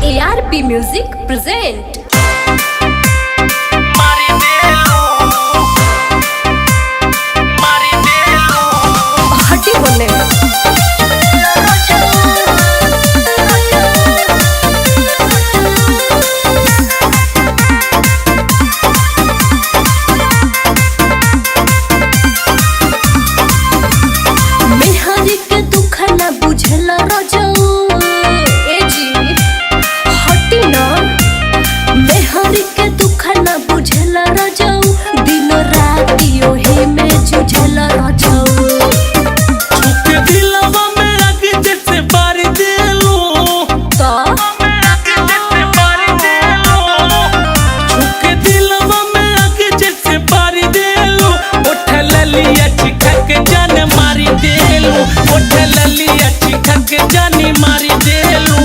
ARP Music present हटी बोले मेहरी के दुख ना बुझला रजऊ ए जी हटी ना मेहरी के दुख ना बुझला रजऊ दिन रात ओही में जुझला रजऊ जानी मारी देलू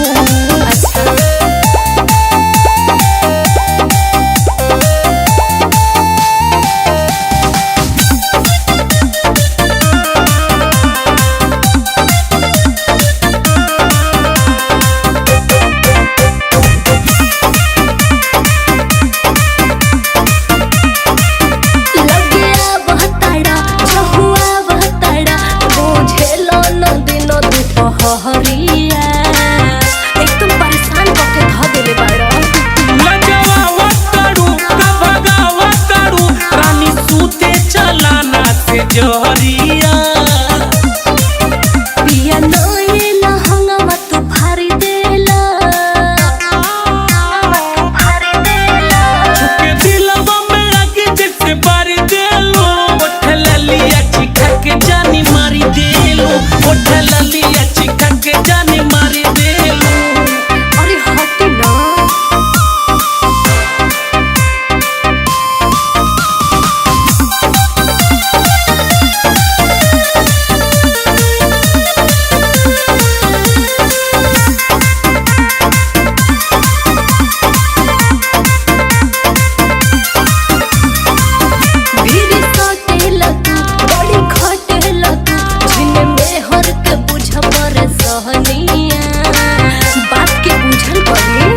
एकदम परेशान करके ध देले बाड़ा लगावा ताड़ू का भगावा ताड़ू रानी सूते चलाना से जोहरिया पिया नए लहंगा तू भारी देला छुके दिलवा में आगे जैसे बारी देलो उठल लिया चिखा के जानी मारी देलो उठल लिया चिखा के जानी मारी देलो अरे हटी ना भीड़ सटेला तू बड़ी खटेला तू जिने में हर के बुझ पर सहनिया बात के बुझल पड़ी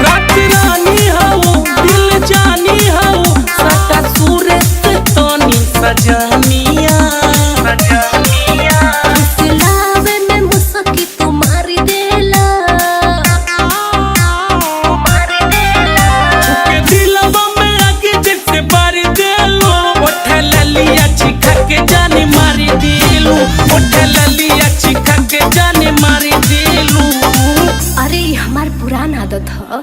रात रानी हो दिल जानी हो सटा सूरज से तोनी सजनिया सिलावे में मुसकी तुम्हारी देला छुके दिलवा में आगे जैसे बारी देलो उठल लिया चिखा के जानी मारी दिलू उठल लिया चिखा के जानी मारी दिलू अरे ये हमार पुरान आदत है।